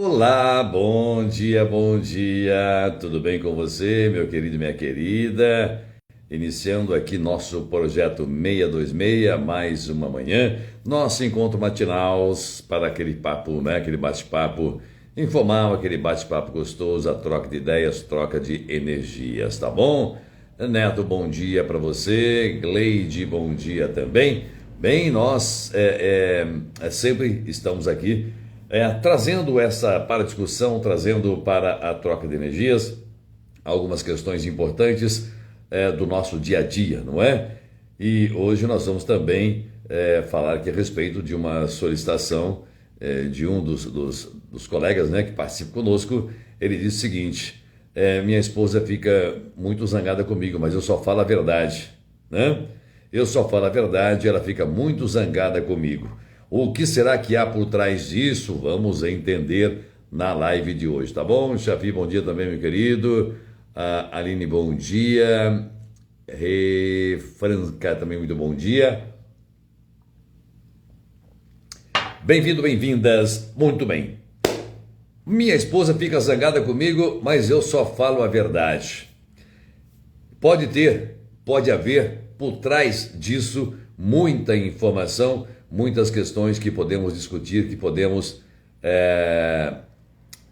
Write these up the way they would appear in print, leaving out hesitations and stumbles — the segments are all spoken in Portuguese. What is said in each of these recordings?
Olá, bom dia, tudo bem com você, meu querido e minha querida? Iniciando aqui nosso projeto 626, mais uma manhã, nosso encontro matinal para aquele papo, né, aquele bate-papo informal, aquele bate-papo gostoso, a troca de ideias, troca de energias, tá bom? Neto, bom dia para você, Gleide, bom dia também. Bem, nós sempre estamos aqui trazendo essa para a discussão, trazendo para a troca de energias algumas questões importantes do nosso dia a dia, não é? E hoje nós vamos também falar aqui a respeito de uma solicitação de um dos colegas, né, que participa conosco. Ele disse o seguinte: minha esposa fica muito zangada comigo, mas eu só falo a verdade, né? Eu só falo a verdade, ela fica muito zangada comigo. O que será que há por trás disso? Vamos entender na live de hoje, tá bom? Xavi, bom dia também, meu querido. Aline, bom dia. Franca, também muito bom dia. Bem-vindo, bem-vindas. Muito bem. Minha esposa fica zangada comigo, mas eu só falo a verdade. Pode haver por trás disso muita informação, muitas questões que podemos discutir, que podemos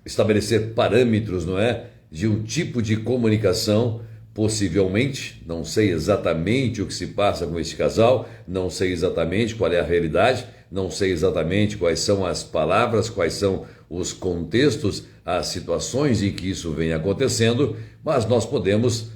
estabelecer parâmetros, não é? De um tipo de comunicação, possivelmente, não sei exatamente o que se passa com este casal, não sei exatamente qual é a realidade, não sei exatamente quais são as palavras, quais são os contextos, as situações em que isso vem acontecendo, mas nós podemos,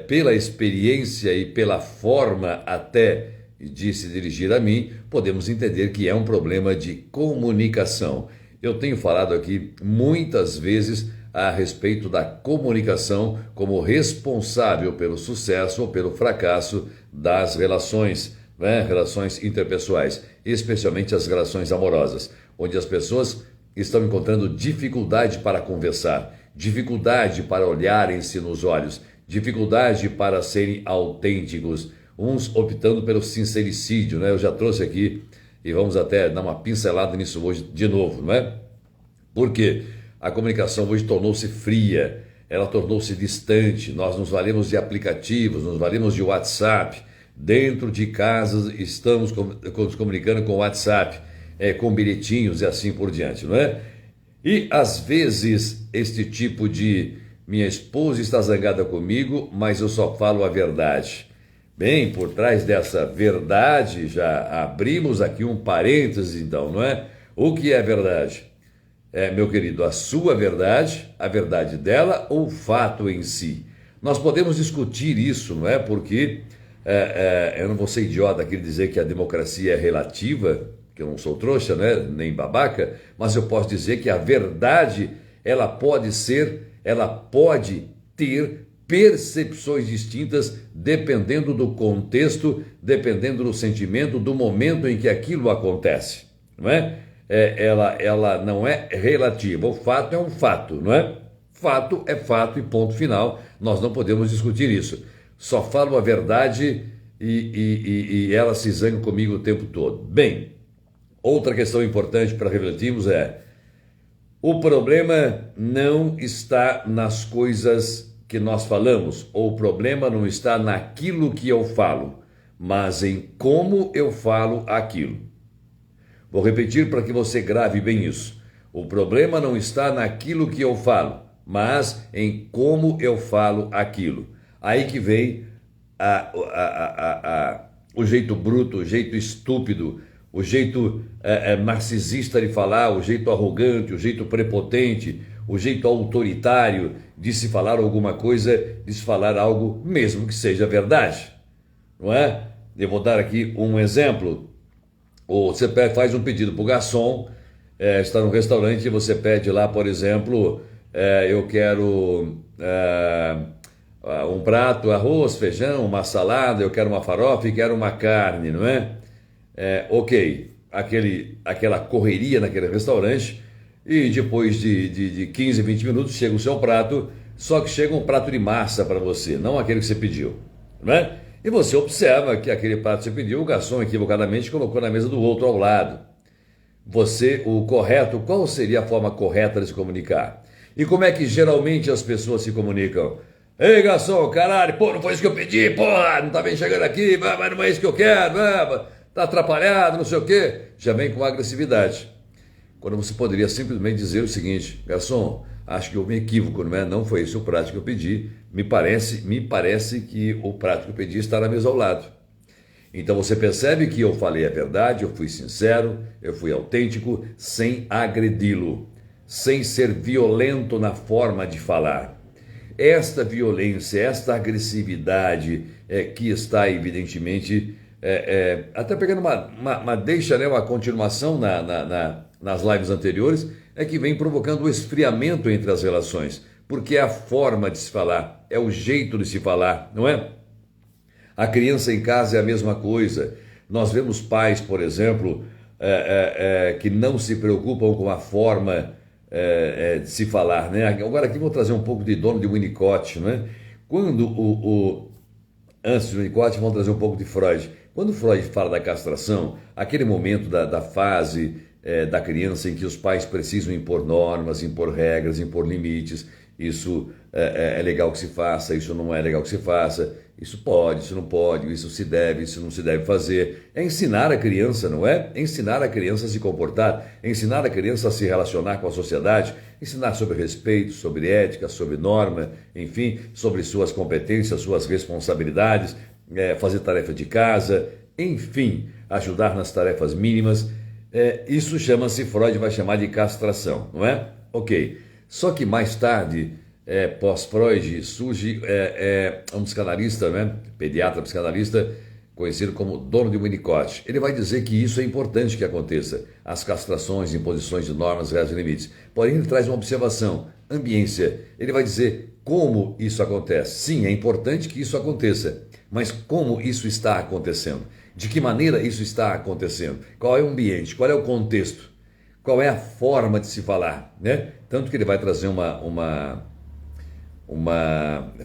pela experiência e pela forma até de se dirigir a mim, podemos entender que é um problema de comunicação. Eu tenho falado aqui muitas vezes a respeito da comunicação como responsável pelo sucesso ou pelo fracasso das relações, né? Relações interpessoais, especialmente as relações amorosas, onde as pessoas estão encontrando dificuldade para conversar, dificuldade para olharem-se nos olhos, dificuldade para serem autênticos, uns optando pelo sincericídio, né? Eu já trouxe aqui e vamos até dar uma pincelada nisso hoje de novo, não é? Porque a comunicação hoje tornou-se fria, ela tornou-se distante, nós nos valemos de aplicativos, nos valemos de WhatsApp, dentro de casas estamos nos comunicando com WhatsApp, com bilhetinhos e assim por diante, não é? E às vezes este tipo de minha esposa está zangada comigo, mas eu só falo a verdade. Bem, por trás dessa verdade, já abrimos aqui um parênteses então, não é? O que é verdade? Meu querido, a sua verdade, a verdade dela ou o fato em si? Nós podemos discutir isso, não é? Porque eu não vou ser idiota aqui dizer que a democracia é relativa, que eu não sou trouxa, né? Nem babaca, mas eu posso dizer que a verdade, ela pode ter percepções distintas dependendo do contexto, dependendo do sentimento, do momento em que aquilo acontece, não é? Ela não é relativa, o fato é um fato, não é? Fato é fato e ponto final, nós não podemos discutir isso. Só falo a verdade e ela se zanga comigo o tempo todo. Bem, outra questão importante para refletirmos o problema não está nas coisas que nós falamos, ou o problema não está naquilo que eu falo, mas em como eu falo aquilo. Vou repetir para que você grave bem isso. O problema não está naquilo que eu falo, mas em como eu falo aquilo. Aí que vem o jeito bruto, o jeito estúpido, o jeito narcisista de falar, o jeito arrogante, o jeito prepotente, o jeito autoritário de se falar alguma coisa, de se falar algo mesmo que seja verdade, não é? Eu vou dar aqui um exemplo. Você faz um pedido para o garçom, está no restaurante e você pede lá, por exemplo, eu quero um prato, arroz, feijão, uma salada, eu quero uma farofa e quero uma carne, não é? Ok, aquela correria naquele restaurante, e depois de 15, 20 minutos chega o seu prato, só que chega um prato de massa para você, não aquele que você pediu, não é? E você observa que aquele prato que você pediu, o garçom equivocadamente colocou na mesa do outro ao lado. o correto, qual seria a forma correta de se comunicar? E como é que geralmente as pessoas se comunicam? Ei, garçom, caralho, pô, não foi isso que eu pedi, porra, não tá bem chegando aqui, mas não é isso que eu quero, tá atrapalhado, não sei o quê. Já vem com agressividade. Quando você poderia simplesmente dizer o seguinte: garçom, acho que houve um equívoco, não é? Não foi esse o prato que eu pedi, me parece que o prato que eu pedi está na mesa ao lado. Então você percebe que eu falei a verdade, eu fui sincero, eu fui autêntico, sem agredi-lo, sem ser violento na forma de falar. Esta violência, esta agressividade que está evidentemente, até pegando uma deixa, né, uma continuação nas lives anteriores, é que vem provocando o esfriamento entre as relações, porque é a forma de se falar, é o jeito de se falar, não é? A criança em casa é a mesma coisa. Nós vemos pais, por exemplo, que não se preocupam com a forma de se falar, né? Agora aqui vou trazer um pouco de dono de Winnicott, né? Antes do Winnicott, vamos trazer um pouco de Freud. Quando Freud fala da castração, aquele momento da fase da criança em que os pais precisam impor normas, impor regras, impor limites, isso é legal que se faça, isso não é legal que se faça, isso pode, isso não pode, isso se deve, isso não se deve fazer. É ensinar a criança, não é? É ensinar a criança a se comportar, é ensinar a criança a se relacionar com a sociedade, ensinar sobre respeito, sobre ética, sobre norma, enfim, sobre suas competências, suas responsabilidades, fazer tarefa de casa, enfim, ajudar nas tarefas mínimas. Isso chama-se, Freud vai chamar de castração, não é? Ok. Só que mais tarde, pós-Freud, surge um psicanalista, né? Pediatra psicanalista, conhecido como dono de Winnicott. Ele vai dizer que isso é importante que aconteça, as castrações, imposições de normas, regras e limites. Porém, ele traz uma observação, ambiência. Ele vai dizer como isso acontece. Sim, é importante que isso aconteça, mas como isso está acontecendo? De que maneira isso está acontecendo? Qual é o ambiente? Qual é o contexto? Qual é a forma de se falar, né? Tanto que ele vai trazer uma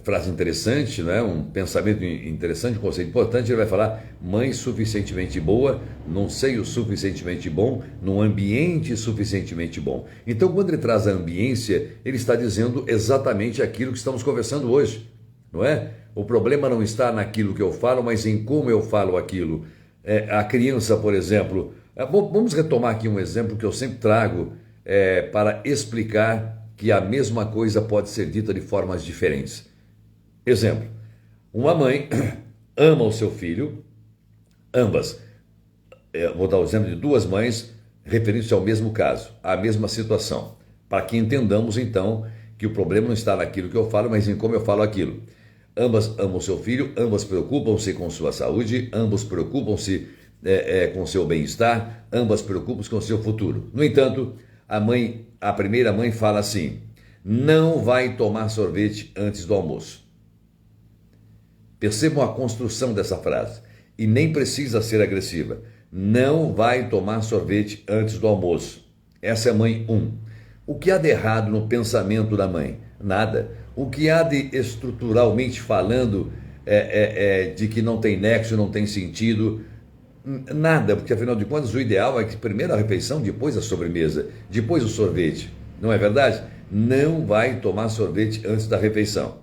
frase interessante, né? Um pensamento interessante, um conceito importante. Ele vai falar: mãe suficientemente boa, num seio suficientemente bom, num ambiente suficientemente bom. Então, quando ele traz a ambiência, ele está dizendo exatamente aquilo que estamos conversando hoje, não é? O problema não está naquilo que eu falo, mas em como eu falo aquilo. A criança, por exemplo... Vamos retomar aqui um exemplo que eu sempre trago para explicar que a mesma coisa pode ser dita de formas diferentes. Exemplo, uma mãe ama o seu filho, ambas. Vou dar o exemplo de duas mães referindo-se ao mesmo caso, à mesma situação, para que entendamos então que o problema não está naquilo que eu falo, mas em como eu falo aquilo. Ambas amam o seu filho, ambas preocupam-se com sua saúde, ambos preocupam-se com seu bem-estar, ambas preocupam-se com seu futuro. No entanto, a primeira mãe fala assim: não vai tomar sorvete antes do almoço. Percebam a construção dessa frase, e nem precisa ser agressiva. Não vai tomar sorvete antes do almoço. Essa é a mãe 1. O que há de errado no pensamento da mãe? Nada. O que há de estruturalmente falando de que não tem nexo, não tem sentido? Nada, porque afinal de contas o ideal é que primeiro a refeição, depois a sobremesa, depois o sorvete. Não é verdade? Não vai tomar sorvete antes da refeição.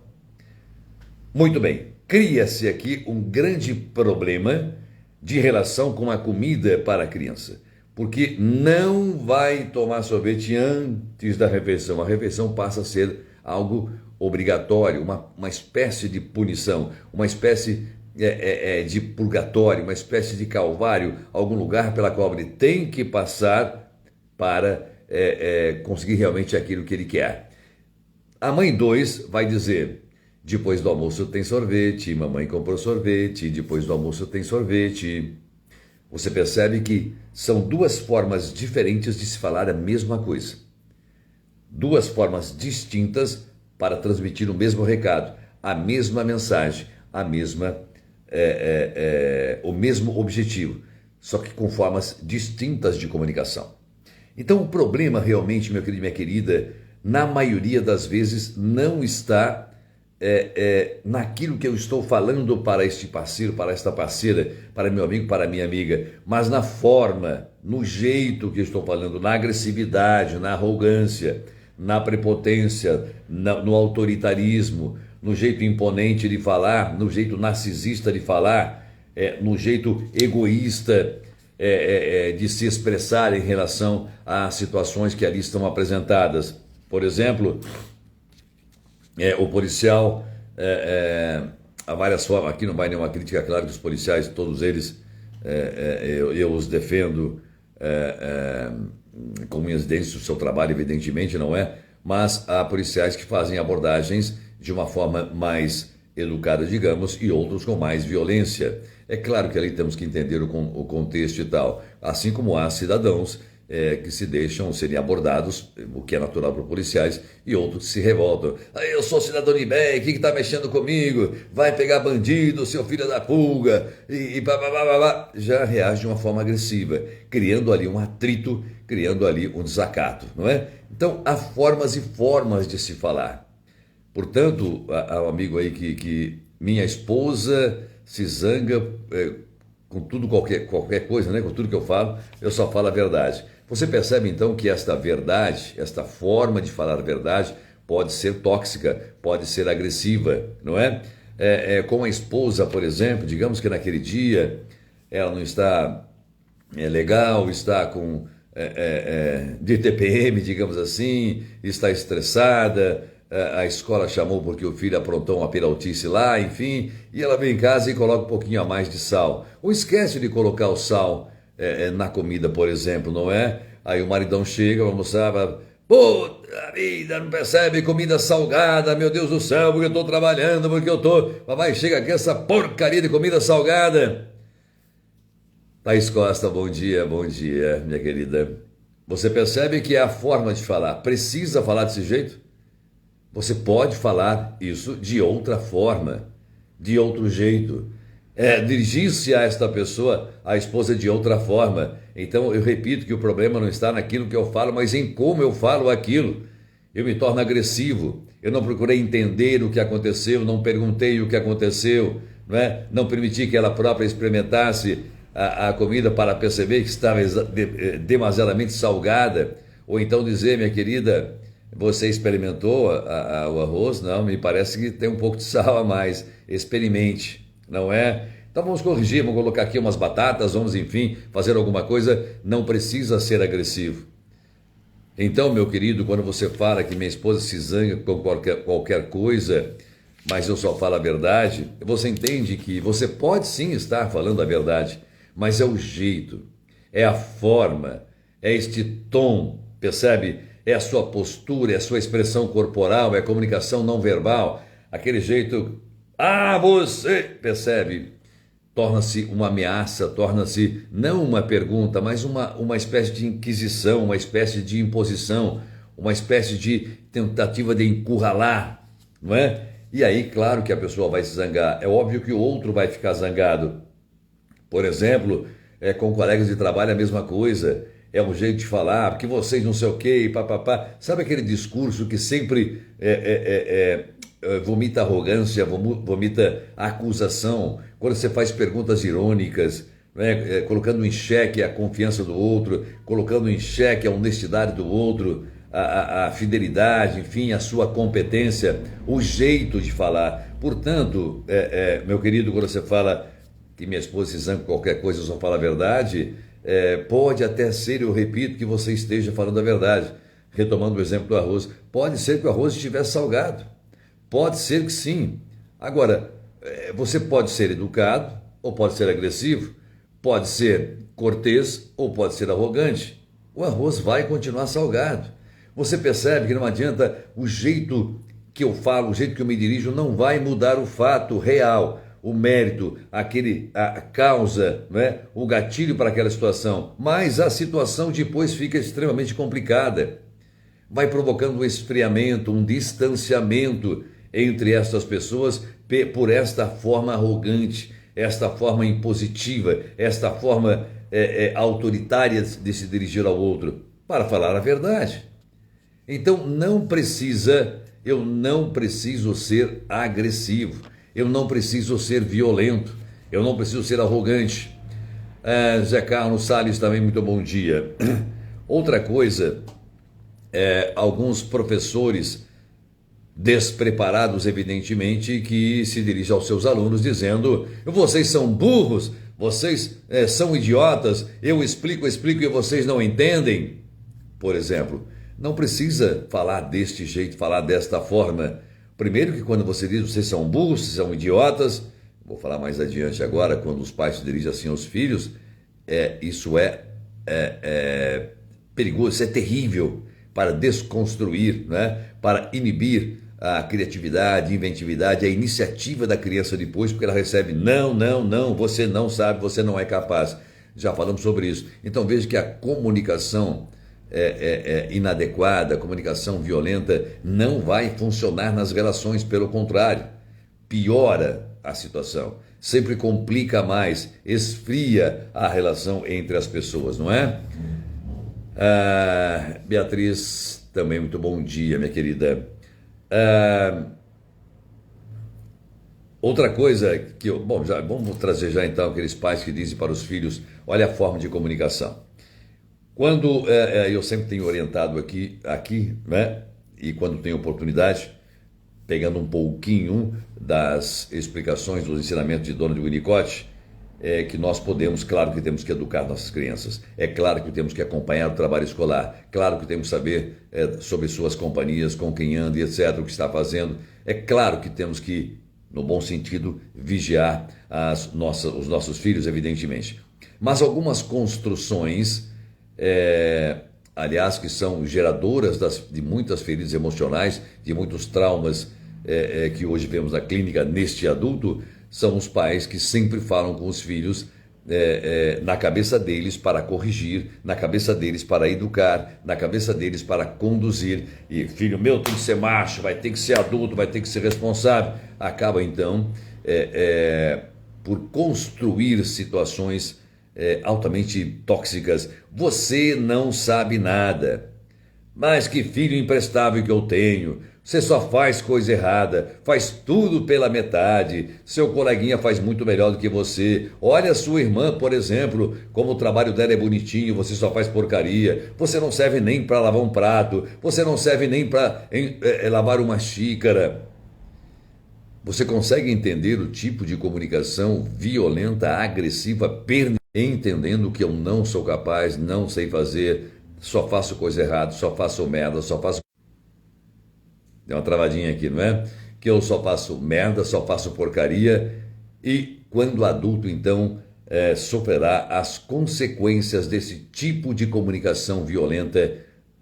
Muito bem, cria-se aqui um grande problema de relação com a comida para a criança. Porque não vai tomar sorvete antes da refeição. A refeição passa a ser algo obrigatório, uma espécie de punição, uma espécie de purgatório, uma espécie de calvário, algum lugar pela qual ele tem que passar para conseguir realmente aquilo que ele quer. A mãe 2 vai dizer: depois do almoço tem sorvete, mamãe comprou sorvete, depois do almoço tem sorvete. Você percebe que são duas formas diferentes de se falar a mesma coisa. Duas formas distintas para transmitir o mesmo recado, a mesma mensagem, o mesmo objetivo, só que com formas distintas de comunicação. Então o problema realmente, meu querido e minha querida, na maioria das vezes não está naquilo que eu estou falando para este parceiro, para esta parceira, para meu amigo, para minha amiga, mas na forma, no jeito que estou falando, na agressividade, na arrogância, na prepotência, no autoritarismo, no jeito imponente de falar, no jeito narcisista de falar, no jeito egoísta de se expressar em relação às situações que ali estão apresentadas. Por exemplo, o policial, há várias formas, aqui não vai nenhuma crítica, claro que os policiais, todos eles, eu os defendo com unhas e dentes do seu trabalho, evidentemente, não é? Mas há policiais que fazem abordagens de uma forma mais educada, digamos, e outros com mais violência. É claro que ali temos que entender o contexto e tal, assim como há cidadãos que se deixam serem abordados, o que é natural para os policiais, e outros se revoltam. Eu sou cidadão de bem, quem está mexendo comigo? Vai pegar bandido, seu filho da pulga, e blá, blá, blá, blá, blá. Já reage de uma forma agressiva, criando ali um atrito, criando ali um desacato, não é? Então, há formas e formas de se falar. Portanto, há um amigo aí que minha esposa se zanga com tudo, qualquer coisa, né? Com tudo que eu só falo a verdade. Você percebe então que esta verdade, esta forma de falar a verdade pode ser tóxica, pode ser agressiva, não é? Com a esposa, por exemplo, digamos que naquele dia ela não está legal, está com de TPM, digamos assim, está estressada, a escola chamou porque o filho aprontou uma peraltice lá, enfim, e ela vem em casa e coloca um pouquinho a mais de sal. Ou esquece de colocar o sal na comida, por exemplo, não é? Aí o maridão chega, vai almoçar, fala, puta vida, não percebe? Comida salgada, meu Deus do céu, porque eu estou trabalhando, porque eu estou... Papai, chega aqui essa porcaria de comida salgada. Thaís Costa, bom dia, minha querida. Você percebe que é a forma de falar. Precisa falar desse jeito? Você pode falar isso de outra forma, de outro jeito. Dirigir-se a esta pessoa, a esposa, de outra forma. Então, eu repito que o problema não está naquilo que eu falo, mas em como eu falo aquilo. Eu me torno agressivo. Eu não procurei entender o que aconteceu, não perguntei o que aconteceu, não é? Não permiti que ela própria experimentasse a comida para perceber que estava demasiadamente salgada. Ou então dizer, minha querida, você experimentou o arroz? Não, me parece que tem um pouco de sal a mais. Experimente, não é? Então vamos corrigir, vamos colocar aqui umas batatas, vamos, enfim, fazer alguma coisa. Não precisa ser agressivo. Então, meu querido, quando você fala que minha esposa se zanga com qualquer coisa, mas eu só falo a verdade, você entende que você pode sim estar falando a verdade, mas é o jeito, é a forma, é este tom, percebe? É a sua postura, é a sua expressão corporal, é a comunicação não verbal, aquele jeito, você, percebe? Torna-se uma ameaça, torna-se não uma pergunta, mas uma espécie de inquisição, uma espécie de imposição, uma espécie de tentativa de encurralar, não é? E aí, claro que a pessoa vai se zangar, é óbvio que o outro vai ficar zangado. Por exemplo, com colegas de trabalho a mesma coisa, é um jeito de falar, porque vocês não sei o quê, e papapá. Sabe aquele discurso que sempre vomita arrogância, vomita acusação, quando você faz perguntas irônicas, né, colocando em xeque a confiança do outro, colocando em xeque a honestidade do outro, a fidelidade, enfim, a sua competência, o jeito de falar. Portanto, meu querido, quando você fala que minha esposa se zanga com qualquer coisa, eu só falo a verdade, pode até ser, eu repito, que você esteja falando a verdade. Retomando o exemplo do arroz, pode ser que o arroz estivesse salgado, pode ser que sim. Agora, você pode ser educado, ou pode ser agressivo, pode ser cortês, ou pode ser arrogante. O arroz vai continuar salgado. Você percebe que não adianta o jeito que eu falo, o jeito que eu me dirijo, não vai mudar o fato real, o mérito, a causa, né? O gatilho para aquela situação. Mas a situação depois fica extremamente complicada. Vai provocando um esfriamento, um distanciamento entre estas pessoas por esta forma arrogante, esta forma impositiva, esta forma autoritária de se dirigir ao outro, para falar a verdade. Então não precisa eu não preciso ser agressivo, eu não preciso ser violento, eu não preciso ser arrogante. Zé Carlos Salles também, muito bom dia. Outra coisa, alguns professores despreparados, evidentemente, que se dirigem aos seus alunos dizendo: vocês são burros, vocês são idiotas, eu explico e vocês não entendem. Por exemplo, não precisa falar deste jeito, falar desta forma. Primeiro que quando você diz vocês são burros, vocês são idiotas, vou falar mais adiante agora, quando os pais se dirigem assim aos filhos, isso é perigoso, isso é terrível para desconstruir, né? Para inibir a criatividade, a inventividade, a iniciativa da criança depois, porque ela recebe não, você não sabe, você não é capaz. Já falamos sobre isso. Então veja que a comunicação inadequada, a comunicação violenta não vai funcionar nas relações, pelo contrário, piora a situação, sempre complica mais, esfria a relação entre as pessoas, não é? Beatriz, também muito bom dia, minha querida. Outra coisa que vamos trazer já então aqueles pais que dizem para os filhos: olha a forma de comunicação. Quando eu sempre tenho orientado aqui, né? E quando tenho oportunidade, pegando um pouquinho das explicações dos ensinamentos de Donald Winnicott, que nós podemos, claro que temos que educar nossas crianças, é claro que temos que acompanhar o trabalho escolar, claro que temos que saber sobre suas companhias, com quem anda e etc, o que está fazendo, é claro que temos que, no bom sentido, vigiar os nossos filhos, evidentemente. Mas algumas construções, aliás, que são geradoras de muitas feridas emocionais, de muitos traumas que hoje vemos na clínica neste adulto, são os pais que sempre falam com os filhos na cabeça deles para corrigir, na cabeça deles para educar, na cabeça deles para conduzir. E filho meu tem que ser macho, vai ter que ser adulto, vai ter que ser responsável. Acaba então por construir situações altamente tóxicas. Você não sabe nada. Mas que filho imprestável que eu tenho. Você só faz coisa errada, faz tudo pela metade. Seu coleguinha faz muito melhor do que você. Olha a sua irmã, por exemplo, como o trabalho dela é bonitinho, você só faz porcaria. Você não serve nem para lavar um prato, você não serve nem para lavar uma xícara. Você consegue entender o tipo de comunicação violenta, agressiva, entendendo que eu não sou capaz, não sei fazer, só faço coisa errada, só faço merda, só faço... Deu uma travadinha aqui, não é? Que eu só faço merda, só faço porcaria, e quando adulto, então, sofrerá as consequências desse tipo de comunicação violenta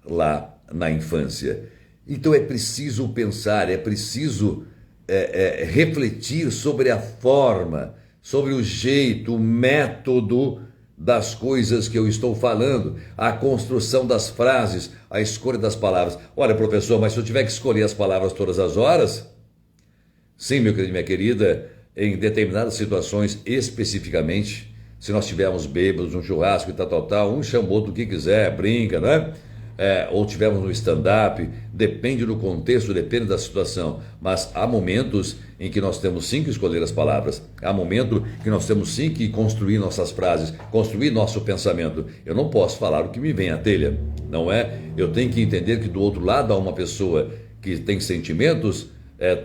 lá na infância. Então é preciso pensar, é preciso refletir sobre a forma, sobre o jeito, o método das coisas que eu estou falando, a construção das frases, a escolha das palavras. Olha, professor, mas se eu tiver que escolher as palavras todas as horas? Sim, meu querido, minha querida, em determinadas situações especificamente, se nós tivermos bêbados, um churrasco e tal, um chama o outro do que quiser, brinca, né? Ou tivermos no stand-up, depende do contexto, depende da situação, mas há momentos em que nós temos sim que escolher as palavras, há momento que nós temos sim que construir nossas frases, construir nosso pensamento. Eu não posso falar o que me vem à telha, não é? Eu tenho que entender que do outro lado há uma pessoa que tem sentimentos,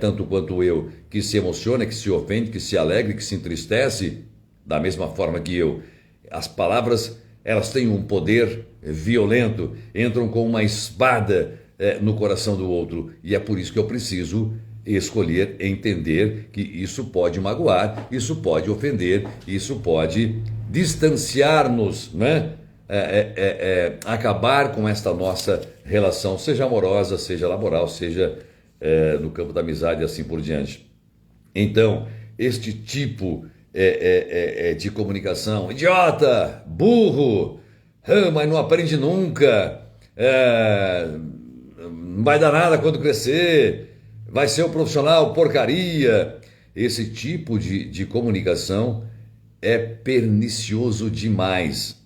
tanto quanto eu, que se emociona, que se ofende, que se alegra, que se entristece, da mesma forma que eu. As palavras, elas têm um poder violento, entram com uma espada no coração do outro, e é por isso que eu preciso escolher, entender que isso pode magoar, isso pode ofender, isso pode distanciar-nos, né? Acabar com esta nossa relação, seja amorosa, seja laboral, seja no campo da amizade e assim por diante. Então, este tipo de comunicação, idiota, burro, mas não aprende nunca, não vai dar nada quando crescer, vai ser um profissional porcaria. Esse tipo de comunicação é pernicioso demais.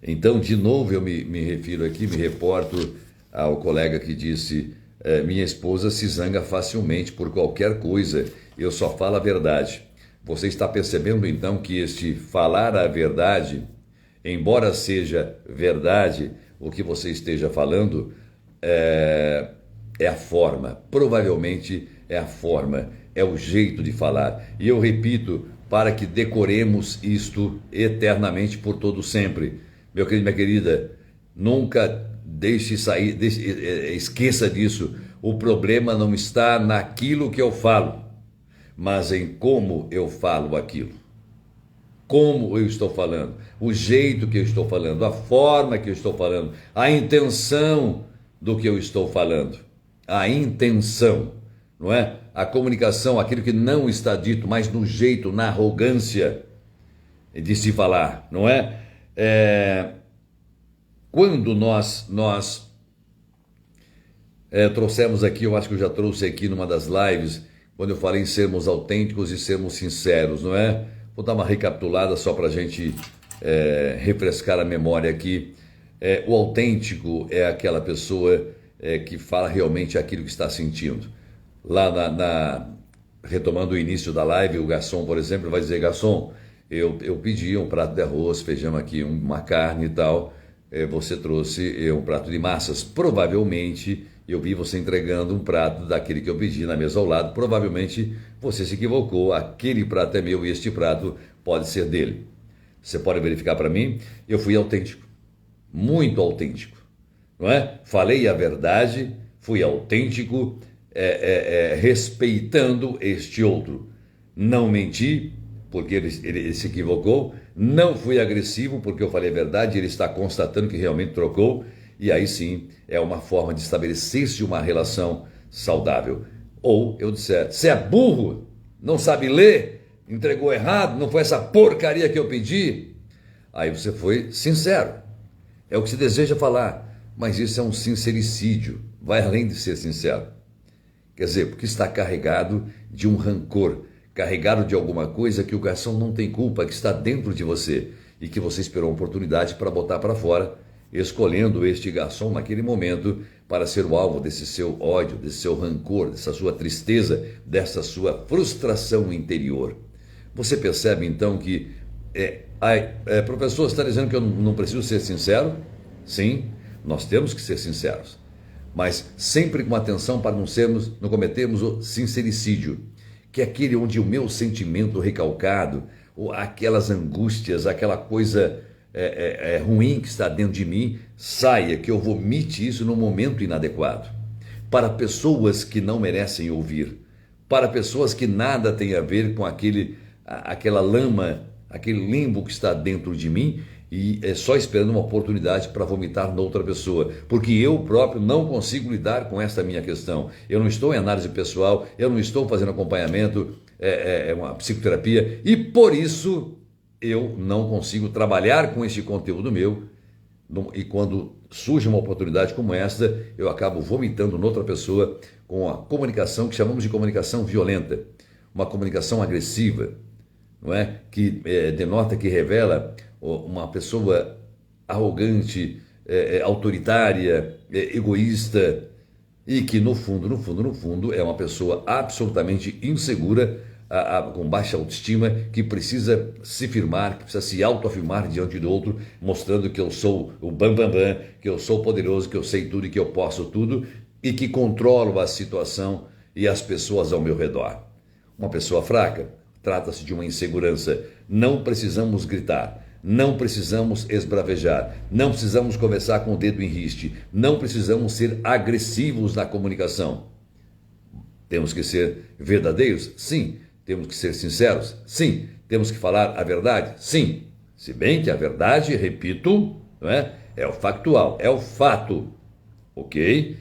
Então, de novo, eu me refiro aqui, me reporto ao colega que disse minha esposa se zanga facilmente por qualquer coisa, eu só falo a verdade. Você está percebendo então que este falar a verdade, embora seja verdade o que você esteja falando, é a forma, provavelmente é a forma, é o jeito de falar. E eu repito, para que decoremos isto eternamente por todo sempre. Meu querido, minha querida, nunca deixe sair, esqueça disso. O problema não está naquilo que eu falo, mas em como eu falo aquilo. Como eu estou falando, o jeito que eu estou falando, a forma que eu estou falando, a intenção do que eu estou falando. A intenção, não é? A comunicação, aquilo que não está dito, mas no jeito, na arrogância de se falar, não é? Quando nós trouxemos aqui, eu acho que eu já trouxe aqui numa das lives, quando eu falei em sermos autênticos e sermos sinceros, não é? Vou dar uma recapitulada só para a gente refrescar a memória aqui. O autêntico é aquela pessoa que fala realmente aquilo que está sentindo. Lá retomando o início da live, o garçom, por exemplo, vai dizer: garçom, eu pedi um prato de arroz, feijão aqui, uma carne e tal, você trouxe um prato de massas. Provavelmente eu vi você entregando um prato daquele que eu pedi na mesa ao lado, provavelmente você se equivocou, aquele prato é meu e este prato pode ser dele. Você pode verificar para mim? Eu fui autêntico, muito autêntico, não é? Falei a verdade, fui autêntico, respeitando este outro. Não menti, porque ele se equivocou. Não fui agressivo, porque eu falei a verdade, ele está constatando que realmente trocou. E aí sim, é uma forma de estabelecer-se uma relação saudável. Ou eu disser: você é burro, não sabe ler, entregou errado, não foi essa porcaria que eu pedi. Aí você foi sincero. É o que se deseja falar, mas isso é um sincericídio, vai além de ser sincero. Quer dizer, porque está carregado de um rancor, carregado de alguma coisa que o garçom não tem culpa, que está dentro de você e que você esperou uma oportunidade para botar para fora, escolhendo este garçom naquele momento para ser o alvo desse seu ódio, desse seu rancor, dessa sua tristeza, dessa sua frustração interior. Você percebe então que, professor, está dizendo que eu não preciso ser sincero? Sim, nós temos que ser sinceros, mas sempre com atenção para não cometermos o sincericídio, que é aquele onde o meu sentimento recalcado, ou aquelas angústias, aquela coisa ruim que está dentro de mim, saia, que eu vomite isso no momento inadequado, para pessoas que não merecem ouvir, para pessoas que nada têm a ver com aquela lama, aquele limbo que está dentro de mim, e é só esperando uma oportunidade para vomitar noutra pessoa, porque eu próprio não consigo lidar com esta minha questão. Eu não estou em análise pessoal, eu não estou fazendo acompanhamento, uma psicoterapia, e por isso eu não consigo trabalhar com este conteúdo meu, e quando surge uma oportunidade como esta, eu acabo vomitando noutra pessoa com a comunicação que chamamos de comunicação violenta, uma comunicação agressiva, não é? Que denota, que revela uma pessoa arrogante, autoritária, egoísta, e que no fundo é uma pessoa absolutamente insegura, com baixa autoestima, que precisa se firmar, que precisa se autoafirmar diante do outro, mostrando que eu sou o bambambam, que eu sou poderoso, que eu sei tudo e que eu posso tudo, e que controlo a situação e as pessoas ao meu redor. Uma pessoa fraca, trata-se de uma insegurança. Não precisamos gritar, não precisamos esbravejar, não precisamos conversar com o dedo em riste, não precisamos ser agressivos na comunicação. Temos que ser verdadeiros? Sim. Temos que ser sinceros? Sim. Temos que falar a verdade? Sim. Se bem que a verdade, repito, não é o factual, é o fato, ok?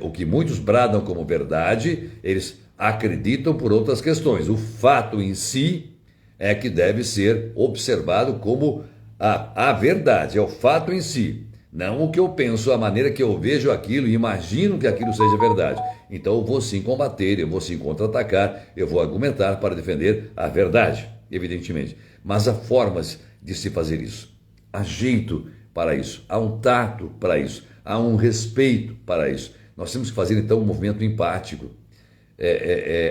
O que muitos bradam como verdade, eles acreditam por outras questões. O fato em si é que deve ser observado como a verdade, é o fato em si. Não o que eu penso, a maneira que eu vejo aquilo e imagino que aquilo seja verdade. Então eu vou sim combater, eu vou sim contra-atacar, eu vou argumentar para defender a verdade, evidentemente. Mas há formas de se fazer isso. Há jeito para isso, há um tato para isso, há um respeito para isso. Nós temos que fazer então um movimento empático.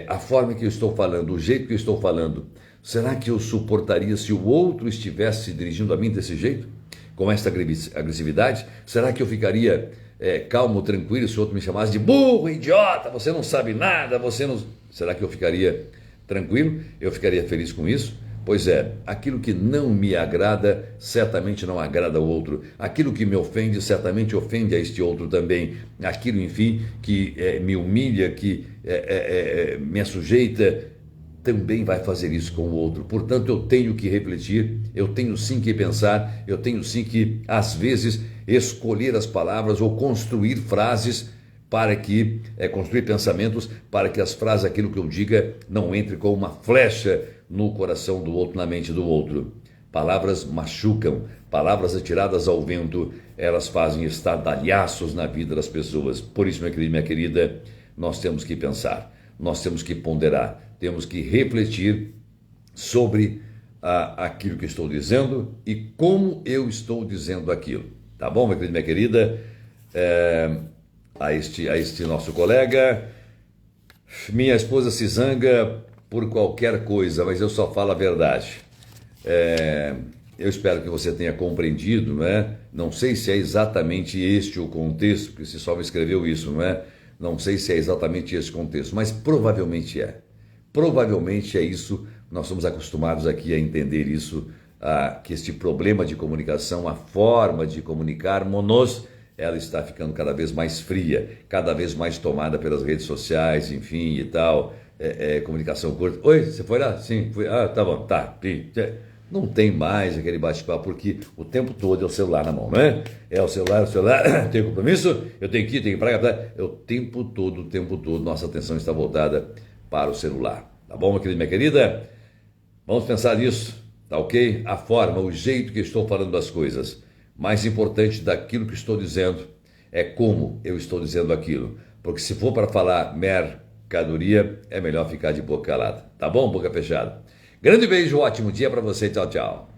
A forma que eu estou falando, o jeito que eu estou falando, será que eu suportaria se o outro estivesse se dirigindo a mim desse jeito? Com esta agressividade? Será que eu ficaria calmo, tranquilo, se o outro me chamasse de burro, idiota, você não sabe nada, você não... Será que eu ficaria tranquilo? Eu ficaria feliz com isso? Pois é, aquilo que não me agrada, certamente não agrada ao outro. Aquilo que me ofende, certamente ofende a este outro também. Aquilo, enfim, que me humilha, que me assujeita, também vai fazer isso com o outro. Portanto, eu tenho que refletir, eu tenho sim que pensar, eu tenho sim que, às vezes, escolher as palavras ou construir frases para que, construir pensamentos, para que as frases, aquilo que eu diga, não entre como uma flecha no coração do outro, na mente do outro. Palavras machucam, palavras atiradas ao vento, elas fazem estardalhaços na vida das pessoas. Por isso, meu querido, minha querida, nós temos que pensar, nós temos que ponderar, temos que refletir sobre aquilo que estou dizendo e como eu estou dizendo aquilo. Tá bom, meu querido, minha querida? A este nosso colega, minha esposa se zanga por qualquer coisa, mas eu só falo a verdade. Eu espero que você tenha compreendido, não é? Não sei se é exatamente este o contexto, porque você só me escreveu isso, não é? Não sei se é exatamente esse contexto, mas provavelmente é. Provavelmente é isso, nós somos acostumados aqui a entender isso, que este problema de comunicação, a forma de comunicarmos-nos, ela está ficando cada vez mais fria, cada vez mais tomada pelas redes sociais, enfim, e tal, comunicação curta. Oi, você foi lá? Sim, fui. Ah, tá bom, tá. Não tem mais aquele bate-papo, porque o tempo todo é o celular na mão, não é? É o celular, tem compromisso, eu tenho que ir, tenho que ir para cá. O tempo todo, nossa atenção está voltada para o celular. Tá bom, meu querido, minha querida? Vamos pensar nisso, tá ok? A forma, o jeito que estou falando das coisas. Mais importante daquilo que estou dizendo é como eu estou dizendo aquilo. Porque se for para falar mercadoria, é melhor ficar de boca calada. Tá bom? Boca fechada. Grande beijo, ótimo dia para você. Tchau, tchau.